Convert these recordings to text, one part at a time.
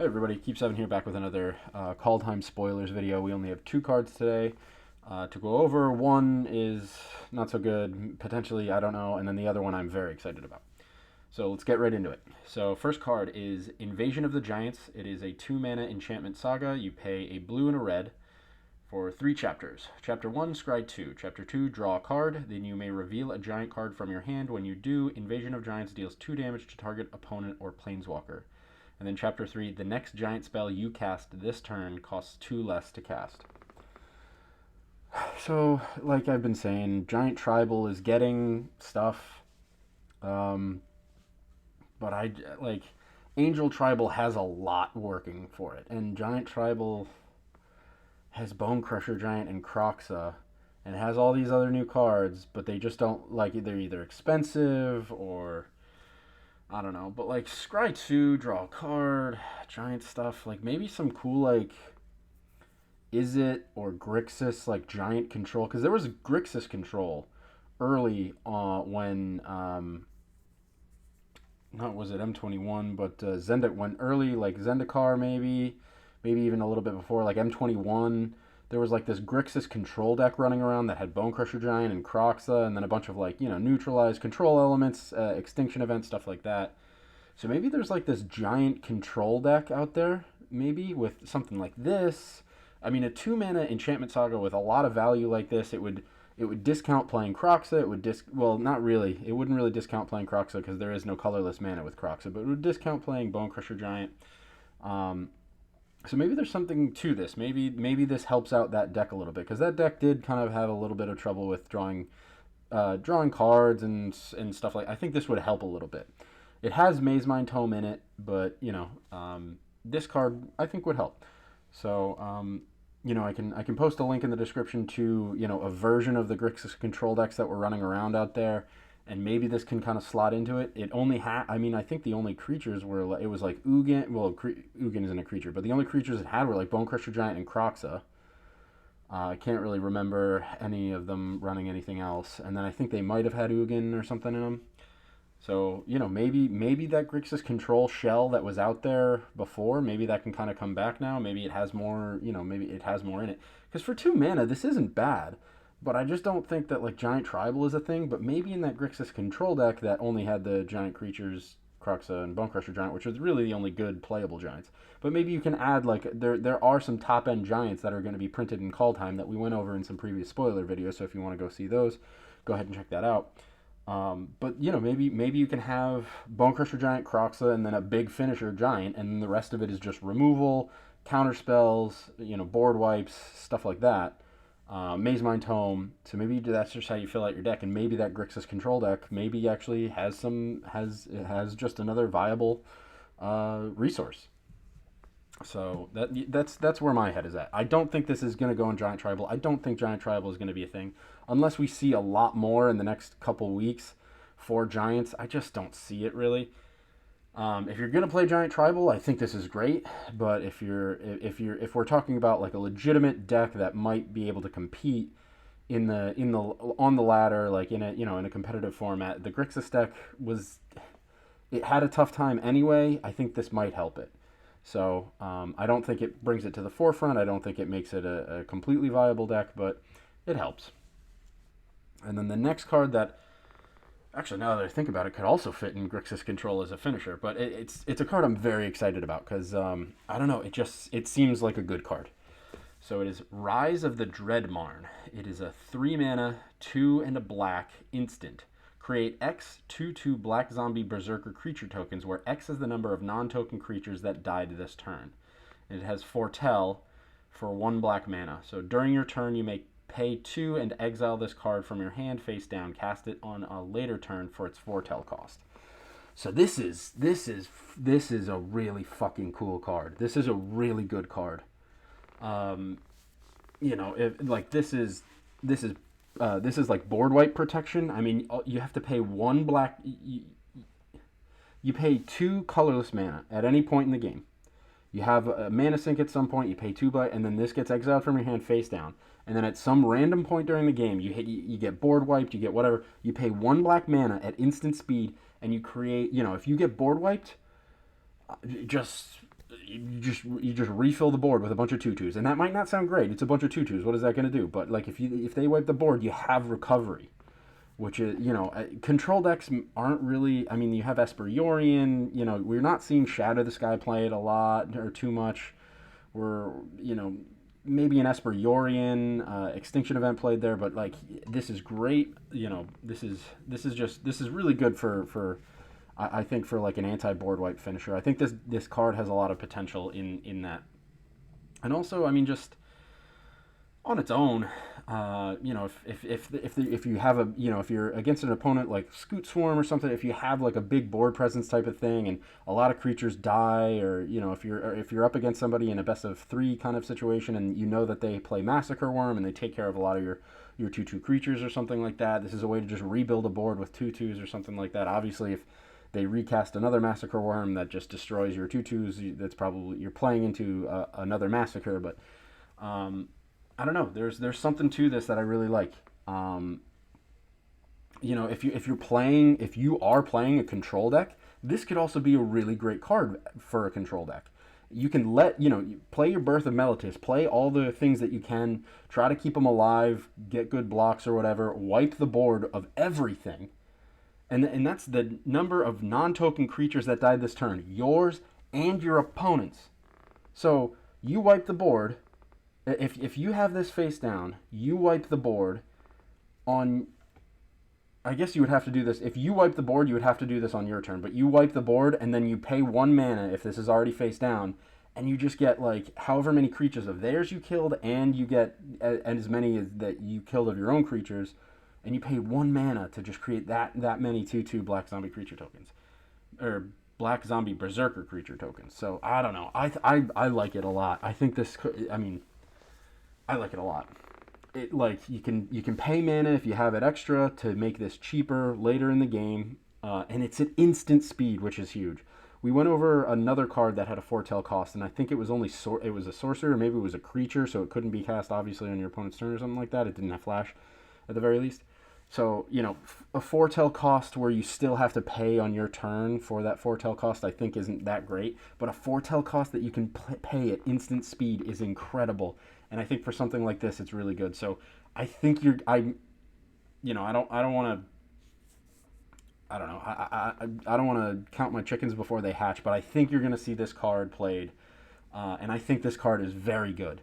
Hey everybody, Keep7 here, back with another Kaldheim spoilers video. We only have two cards today to go over. One is not so good, potentially, I don't know, and then the other one I'm very excited about. So let's get right into it. So first card is Invasion of the Giants. It is a 2-mana enchantment saga. You pay a blue and a red for 3 chapters. Chapter 1, scry 2. Chapter 2, draw a card. Then you may reveal a giant card from your hand. When you do, Invasion of Giants deals 2 damage to target opponent or planeswalker. And then chapter 3, the next giant spell you cast this turn costs 2 less to cast. So, like I've been saying, Giant Tribal is getting stuff. But Angel Tribal has a lot working for it. And Giant Tribal has Bone Crusher Giant and Croxa. And has all these other new cards, but they just don't, they're either expensive or I don't know, but Scry 2, draw a card, giant stuff, maybe some cool, Is It or Grixis, giant control, because there was Grixis control early when, not was it M21, but Zendikar went early, Zendikar maybe even a little bit before, M21. There was this Grixis control deck running around that had Bone Crusher Giant and Croxa, and then a bunch of neutralized control elements, extinction events, stuff like that. So maybe there's this giant control deck out there, maybe with something like this. I mean, a 2-mana enchantment saga with a lot of value like this, it would discount playing Croxa. It would well, not really. It wouldn't really discount playing Croxa because there is no colorless mana with Croxa, but it would discount playing Bone Crusher Giant. So maybe there's something to this. Maybe this helps out that deck a little bit, because that deck did kind of have a little bit of trouble with drawing cards and stuff I think this would help a little bit. It has Mazemind Tome in it, but this card I think would help. So I can post a link in the description to a version of the Grixis control decks that were running around out there. And maybe this can kind of slot into it. It only had, I think the only creatures were, it was Ugin. Well, Ugin isn't a creature, but the only creatures it had were Bone Crusher Giant and Croxa. I can't really remember any of them running anything else. And then I think they might have had Ugin or something in them. So, maybe that Grixis control shell that was out there before, maybe that can kind of come back now. Maybe it has more, maybe it has more in it. Because for 2 mana, this isn't bad. But I just don't think that Giant Tribal is a thing. But maybe in that Grixis control deck that only had the giant creatures, Croxa and Bone Crusher Giant, which was really the only good playable giants. But maybe you can add there are some top end giants that are going to be printed in Kaldheim that we went over in some previous spoiler videos. So if you want to go see those, go ahead and check that out. But maybe you can have Bone Crusher Giant, Croxa, and then a big finisher giant, and then the rest of it is just removal, counter spells, board wipes, stuff like that. Mazemind Tome. So maybe that's just how you fill out your deck, and maybe that Grixis control deck maybe actually has just another viable resource. So that's where my head is at. I don't think this is going to go in Giant Tribal. I don't think Giant Tribal is going to be a thing unless we see a lot more in the next couple weeks for Giants. I just don't see it really. If you're gonna play Giant Tribal, I think this is great. But if we're talking about a legitimate deck that might be able to compete on the ladder, in a competitive format, the Grixis deck it had a tough time anyway. I think this might help it. So I don't think it brings it to the forefront. I don't think it makes it a completely viable deck, but it helps. And then the next card that, actually, now that I think about it, could also fit in Grixis control as a finisher. But it's a card I'm very excited about because, I don't know, it seems like a good card. So it is Rise of the Dreadmarn. It is a 3-mana, 2 and a black instant. Create X 2/2 black zombie berserker creature tokens, where X is the number of non-token creatures that died this turn. And it has Foretell for 1 black mana. So during your turn, you may pay 2 and exile this card from your hand face down. Cast it on a later turn for its Foretell cost. So this is a really fucking cool card. This is a really good card. This is board wipe protection. I mean, you have to pay 1 black. You pay 2 colorless mana at any point in the game. You have a mana sink at some point. You pay 2 black, and then this gets exiled from your hand face down. And then at some random point during the game, you get board wiped. You get whatever. You pay 1 black mana at instant speed, and you create. If you get board wiped, just you just refill the board with a bunch of tutus, and that might not sound great. It's a bunch of tutus. What is that going to do? But like if they wipe the board, you have recovery, which is control decks aren't really. I mean, you have Esperiorian. We're not seeing Shadow the Sky play it a lot or too much. We're maybe an Esperiorian Extinction Event played there, but like this is great. This is really good for I think for like an anti-board wipe finisher. I think this card has a lot of potential in that. And also, I mean, just on its own, if you have if you're against an opponent like Scoot Swarm or something, if you have like a big board presence type of thing, and a lot of creatures die, or if you're up against somebody in a best of 3 kind of situation, and you know that they play Massacre Worm and they take care of a lot of your 2/2 creatures or something like that, this is a way to just rebuild a board with 2/2s or something like that. Obviously, if they recast another Massacre Worm that just destroys your 2/2s, that's probably you're playing into another Massacre, but. I don't know. There's something to this that I really like. If you are playing a control deck, this could also be a really great card for a control deck. You can play your Birth of Meletis, play all the things that you can, try to keep them alive, get good blocks or whatever, wipe the board of everything, and that's the number of non-token creatures that died this turn, yours and your opponent's. So you wipe the board. If you have this face down, you wipe the board on. I guess you would have to do this. If you wipe the board, you would have to do this on your turn. But you wipe the board, and then you pay 1 mana if this is already face down, and you just get like however many creatures of theirs you killed, and you get as many as that you killed of your own creatures, and you pay 1 mana to just create that many 2/2 black zombie creature tokens, or black zombie berserker creature tokens. So I don't know. I like it a lot. I think this. I mean. I like it a lot. It like you can pay mana if you have it extra to make this cheaper later in the game, and it's at instant speed, which is huge. We went over another card that had a foretell cost, and I think it was only it was a sorcerer, maybe it was a creature, so it couldn't be cast obviously on your opponent's turn or something like that. It didn't have flash, at the very least. So a foretell cost where you still have to pay on your turn for that foretell cost, I think isn't that great. But a foretell cost that you can pay at instant speed is incredible. And I think for something like this, it's really good. So I think I don't want to. I don't know. I don't want to count my chickens before they hatch, but I think you're going to see this card played, and I think this card is very good.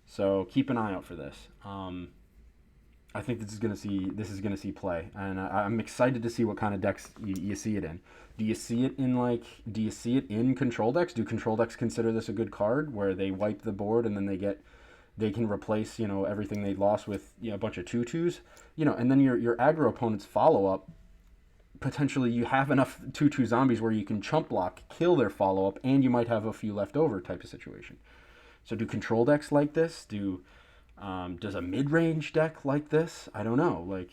So keep an eye out for this. I think this is going to see play, and I'm excited to see what kind of decks you see it in. Do you see it in control decks? Do control decks consider this a good card where they wipe the board and then they can replace everything they lost with a bunch of 2/2s, and then your aggro opponent's follow up, potentially you have enough 2/2 zombies where you can chump block, kill their follow up, and you might have a few left over type of situation. So do control decks like this? Does a mid range deck like this? I don't know.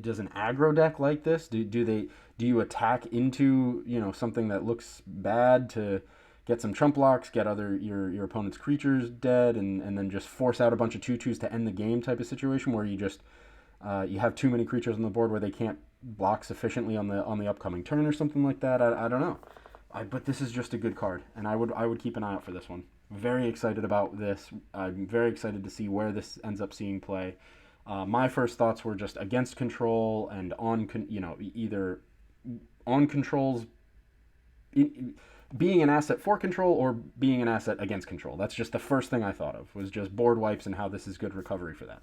Does an aggro deck like this? Do you attack into something that looks bad to get some chump blocks, get your opponent's creatures dead, and then just force out a bunch of 2/2s to end the game type of situation where you just you have too many creatures on the board where they can't block sufficiently on the upcoming turn or something like that. I don't know. But this is just a good card, and I would keep an eye out for this one. Very excited about this. I'm very excited to see where this ends up seeing play. My first thoughts were just against control and either on controls. Being an asset for control or being an asset against control. That's just the first thing I thought of, was just board wipes and how this is good recovery for that.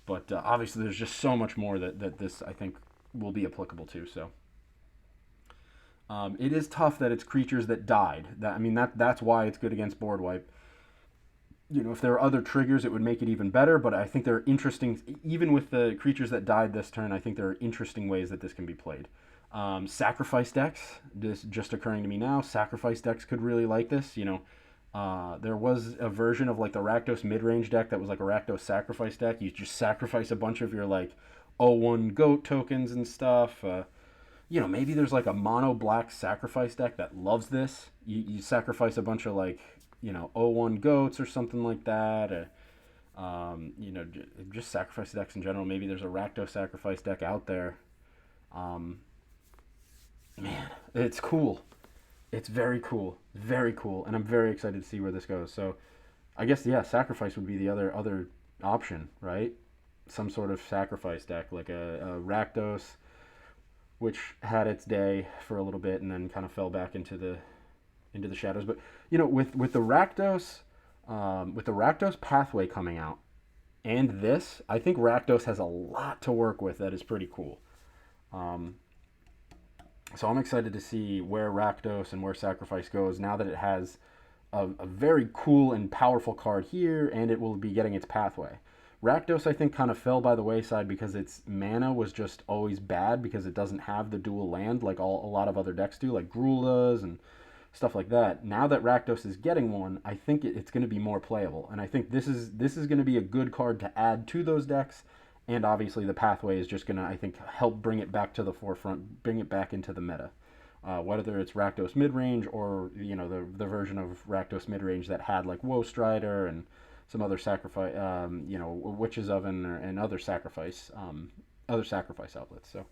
But obviously there's just so much more that this, I think, will be applicable to. So it is tough that it's creatures that died. That's why it's good against board wipe. If there are other triggers, it would make it even better, but I think there are interesting, even with the creatures that died this turn, I think there are interesting ways that this can be played. Sacrifice decks, this just occurring to me now, sacrifice decks could really like this. There was a version of like the Rakdos mid-range deck that was like a Rakdos sacrifice deck. You just sacrifice a bunch of your like 0/1 goat tokens and stuff. Maybe there's like a mono black sacrifice deck that loves this. You sacrifice a bunch of like 0/1 goats or something like that. Just sacrifice decks in general. Maybe there's a Rakdos sacrifice deck out there. Man, it's cool. It's very cool, and I'm very excited to see where this goes. So I guess yeah, sacrifice would be the other option, right? Some sort of sacrifice deck like a Rakdos, which had its day for a little bit and then kind of fell back into the shadows. But you know, with the Rakdos pathway coming out and this, I think Rakdos has a lot to work with that is pretty cool. Um, so I'm excited to see where Rakdos and where Sacrifice goes now that it has a very cool and powerful card here, and it will be getting its pathway. Rakdos, I think, kind of fell by the wayside because its mana was just always bad because it doesn't have the dual land like a lot of other decks do, like Gruul does and stuff like that. Now that Rakdos is getting one, I think it's going to be more playable, and I think this is going to be a good card to add to those decks. And obviously, the pathway is just going to, I think, help bring it back to the forefront, bring it back into the meta. Whether it's Rakdos midrange or you know the version of Rakdos midrange that had like Woe Strider and some other sacrifice, you know, Witch's Oven and other sacrifice outlets. So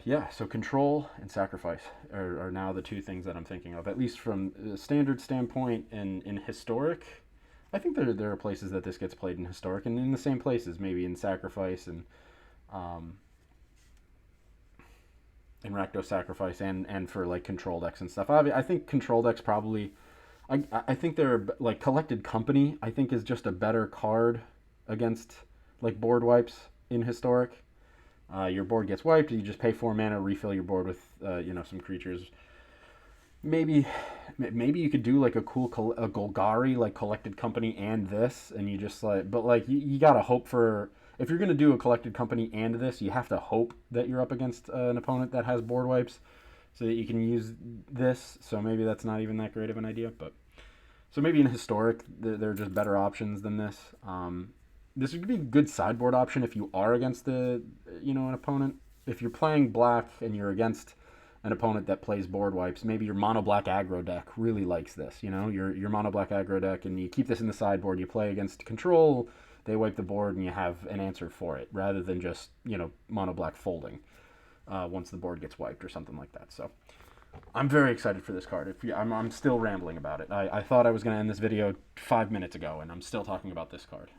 yeah, so control and sacrifice are now the two things that I'm thinking of, at least from a standard standpoint and in historic. I think there are places that this gets played in historic and in the same places, maybe in sacrifice and um, in Rakdos sacrifice and for like control decks and stuff. I think control decks probably. I think they're like Collected Company. I think is just a better card against like board wipes in historic. Your board gets wiped. You just pay 4 mana, refill your board with you know some creatures. Maybe maybe you could do like a cool a Golgari like Collected Company and this, and you just like but like you gotta hope for if you're gonna do a Collected Company and this, you have to hope that you're up against an opponent that has board wipes, so that you can use this. So maybe that's not even that great of an idea, but so maybe in historic there are just better options than this. This would be a good sideboard option if you are against the you know an opponent. If you're playing black and you're against an opponent that plays board wipes, maybe your mono black aggro deck really likes this. You know, your mono black aggro deck, and you keep this in the sideboard. You play against control, they wipe the board, and you have an answer for it, rather than just you know mono black folding once the board gets wiped or something like that. So I'm very excited for this card. I'm still rambling about it. I thought I was going to end this video 5 minutes ago, and I'm still talking about this card.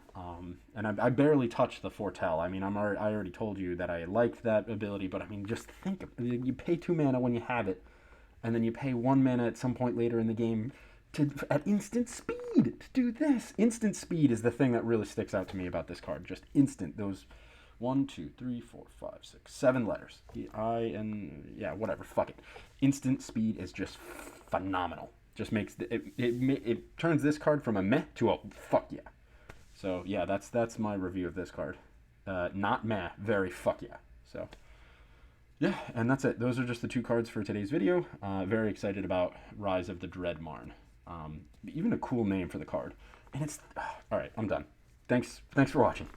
And I barely touched the Foretell. I mean, I already told you that I like that ability, but I mean, just think, you pay 2 mana when you have it, and then you pay 1 mana at some point later in the game at instant speed to do this. Instant speed is the thing that really sticks out to me about this card. Just instant. Those 1, 2, 3, 4, 5, 6, 7 letters. Yeah, whatever. Fuck it. Instant speed is just phenomenal. Just makes it turns this card from a meh to a fuck yeah. So yeah, that's my review of this card. Not meh, very fuck yeah. So yeah, and that's it. Those are just the 2 cards for today's video. Very excited about Rise of the Dreadmarn. Even a cool name for the card. And it's all right. I'm done. Thanks for watching.